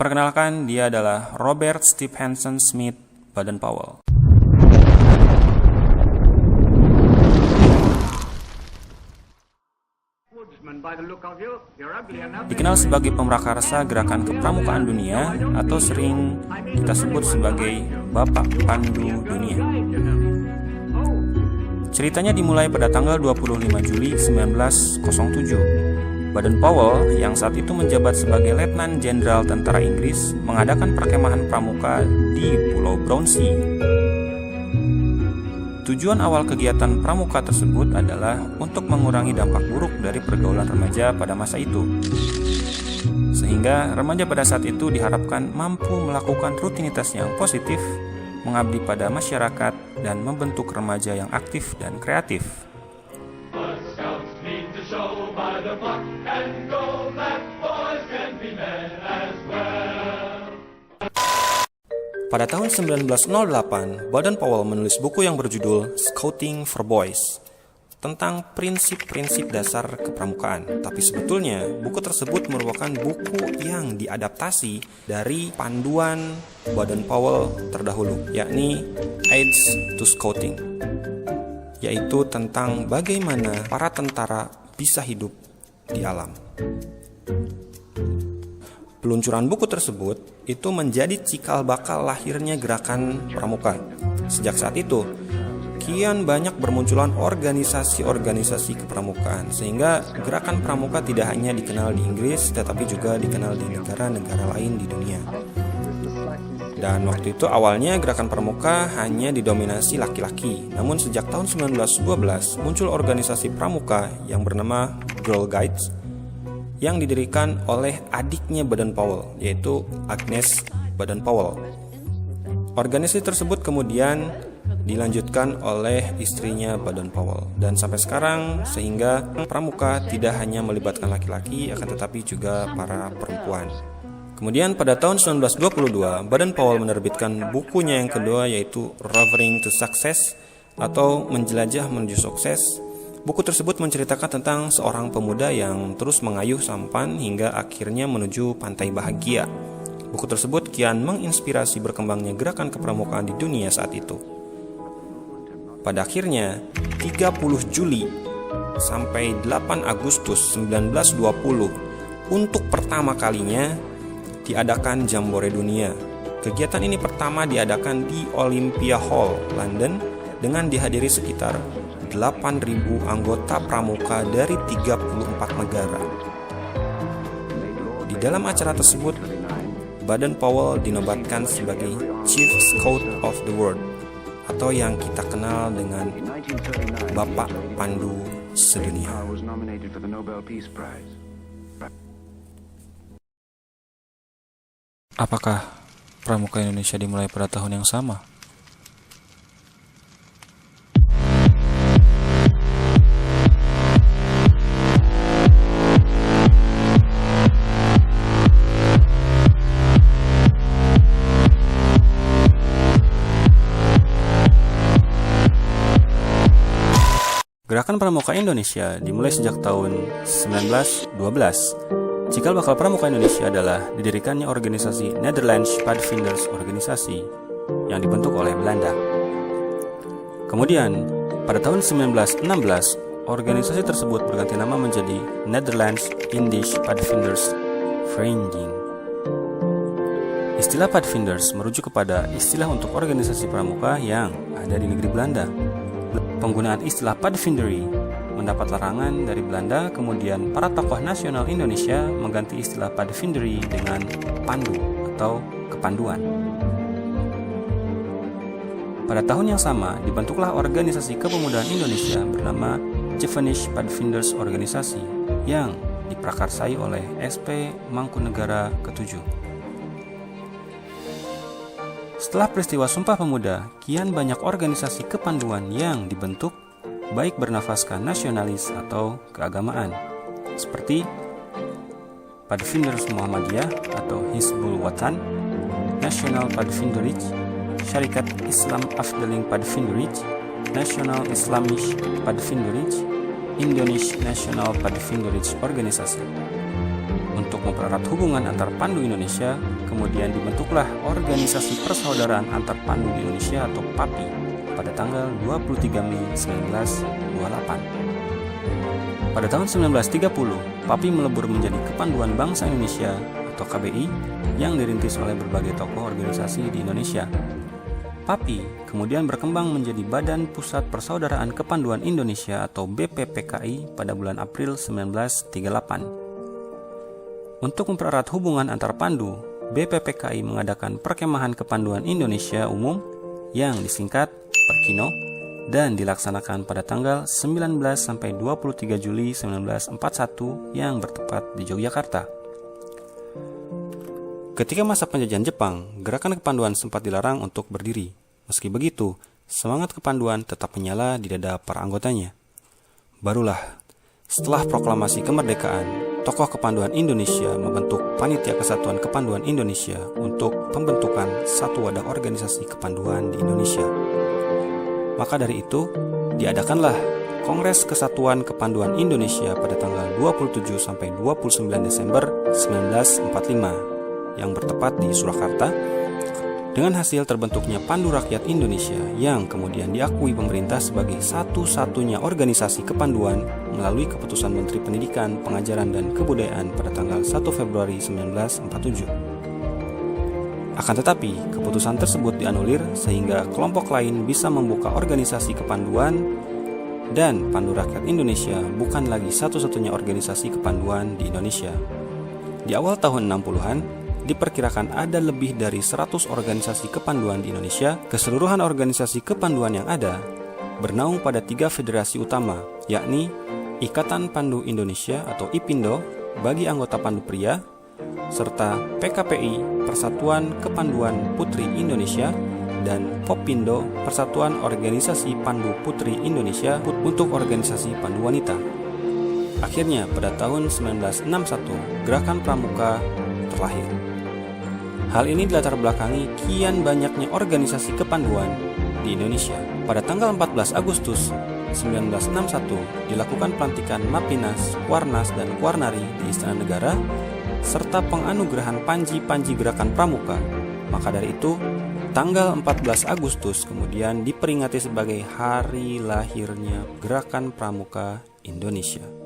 Perkenalkan, dia adalah Robert Stephenson Smith Baden-Powell. Dikenal sebagai pemrakarsa gerakan kepramukaan dunia atau sering kita sebut sebagai Bapak Pandu Dunia. Ceritanya dimulai pada tanggal 25 Juli 1907. Baden-Powell yang saat itu menjabat sebagai Letnan Jenderal Tentara Inggris mengadakan perkemahan pramuka di Pulau Brownsea. Tujuan awal kegiatan pramuka tersebut adalah untuk mengurangi dampak buruk dari pergaulan remaja pada masa itu. Sehingga remaja pada saat itu diharapkan mampu melakukan rutinitas yang positif, mengabdi pada masyarakat, dan membentuk remaja yang aktif dan kreatif. Pada tahun 1908, Baden-Powell menulis buku yang berjudul Scouting for Boys tentang prinsip-prinsip dasar kepramukaan. Tapi sebetulnya buku tersebut merupakan buku yang diadaptasi dari panduan Baden-Powell terdahulu, yakni Aids to Scouting, yaitu tentang bagaimana para tentara bisa hidup di alam. Peluncuran buku tersebut itu menjadi cikal bakal lahirnya gerakan pramuka. Sejak saat itu, kian banyak bermunculan organisasi-organisasi kepramukaan, sehingga gerakan pramuka tidak hanya dikenal di Inggris, tetapi juga dikenal di negara-negara lain di dunia. Dan waktu itu awalnya gerakan pramuka hanya didominasi laki-laki. Namun sejak tahun 1912 muncul organisasi pramuka yang bernama Girl Guides, yang didirikan oleh adiknya Baden-Powell, yaitu Agnes Baden-Powell. Organisasi tersebut kemudian dilanjutkan oleh istrinya Baden-Powell, dan sampai sekarang, sehingga pramuka tidak hanya melibatkan laki-laki, akan tetapi juga para perempuan. Kemudian pada tahun 1922, Baden-Powell menerbitkan bukunya yang kedua, yaitu Roving to Success atau Menjelajah Menuju Sukses. Buku tersebut menceritakan tentang seorang pemuda yang terus mengayuh sampan hingga akhirnya menuju pantai bahagia. Buku tersebut kian menginspirasi berkembangnya gerakan kepramukaan di dunia saat itu. Pada akhirnya, 30 Juli sampai 8 Agustus 1920, untuk pertama kalinya diadakan Jambore Dunia. Kegiatan ini pertama diadakan di Olympia Hall, London, dengan dihadiri sekitar 8.000 anggota pramuka dari 34 negara. Di dalam acara tersebut, Baden-Powell dinobatkan sebagai Chief Scout of the World, atau yang kita kenal dengan Bapak Pandu Sedunia. Apakah pramuka Indonesia dimulai pada tahun yang sama? Gerakan Pramuka Indonesia dimulai sejak tahun 1912. Cikal bakal Pramuka Indonesia adalah didirikannya organisasi Netherlands Padvinders Organisasi yang dibentuk oleh Belanda. Kemudian, pada tahun 1916, organisasi tersebut berganti nama menjadi Netherlands Indisch Padvinders Vereniging. Istilah Padvinders merujuk kepada istilah untuk organisasi pramuka yang ada di negeri Belanda. Penggunaan istilah Padvindery mendapat larangan dari Belanda, kemudian para tokoh nasional Indonesia mengganti istilah Padvindery dengan pandu atau kepanduan. Pada tahun yang sama, dibentuklah organisasi kepemudaan Indonesia bernama Jevenisch Padvinders Organisasi yang diprakarsai oleh SP Mangkunegara ke-7. Setelah peristiwa Sumpah Pemuda, kian banyak organisasi kepanduan yang dibentuk, baik bernafaskan nasionalis atau keagamaan, seperti Padvinders Muhammadiyah atau Hizbul Wathan, National Padvinderij, Syarikat Islam Afdeling Padvinderij, National Islamisch Padvinderij, Indonesian National Padvinderij Organisasi. untuk mempererat hubungan antar pandu Indonesia, kemudian dibentuklah Organisasi Persaudaraan Antar Pandu di Indonesia atau PAPI pada tanggal 23 Mei 1928. Pada tahun 1930, PAPI melebur menjadi Kepanduan Bangsa Indonesia atau KBI yang dirintis oleh berbagai tokoh organisasi di Indonesia. PAPI kemudian berkembang menjadi Badan Pusat Persaudaraan Kepanduan Indonesia atau BPPKI pada bulan April 1938. Untuk mempererat hubungan antar pandu, BPPKI mengadakan Perkemahan Kepanduan Indonesia Umum yang disingkat Perkino dan dilaksanakan pada tanggal 19 sampai 23 Juli 1941 yang bertepat di Yogyakarta. Ketika masa penjajahan Jepang, gerakan kepanduan sempat dilarang untuk berdiri. Meski begitu, semangat kepanduan tetap menyala di dada para anggotanya. Barulah, setelah proklamasi kemerdekaan, tokoh kepanduan Indonesia membentuk Panitia Kesatuan Kepanduan Indonesia untuk pembentukan satu wadah organisasi kepanduan di Indonesia. Maka dari itu, diadakanlah Kongres Kesatuan Kepanduan Indonesia pada tanggal 27 sampai 29 Desember 1945 yang bertepat di Surakarta, dengan hasil terbentuknya Pandu Rakyat Indonesia yang kemudian diakui pemerintah sebagai satu-satunya organisasi kepanduan melalui keputusan Menteri Pendidikan, Pengajaran, dan Kebudayaan pada tanggal 1 Februari 1947. Akan tetapi, keputusan tersebut dianulir sehingga kelompok lain bisa membuka organisasi kepanduan dan Pandu Rakyat Indonesia bukan lagi satu-satunya organisasi kepanduan di Indonesia. Di awal tahun 60-an, diperkirakan ada lebih dari 100 organisasi kepanduan di Indonesia. Keseluruhan organisasi kepanduan yang ada bernaung pada 3 federasi utama, yakni Ikatan Pandu Indonesia atau IPINDO bagi anggota pandu pria, serta PKPI Persatuan Kepanduan Putri Indonesia dan POPINDO Persatuan Organisasi Pandu Putri Indonesia untuk organisasi pandu wanita. Akhirnya pada tahun 1961 Gerakan Pramuka terlahir. Hal ini dilatar belakangi kian banyaknya organisasi kepanduan di Indonesia. Pada tanggal 14 Agustus 1961 dilakukan pelantikan Mapinas, Kuarnas, dan Kuarnari di Istana Negara serta penganugerahan panji-panji Gerakan Pramuka. Maka dari itu, tanggal 14 Agustus kemudian diperingati sebagai hari lahirnya Gerakan Pramuka Indonesia.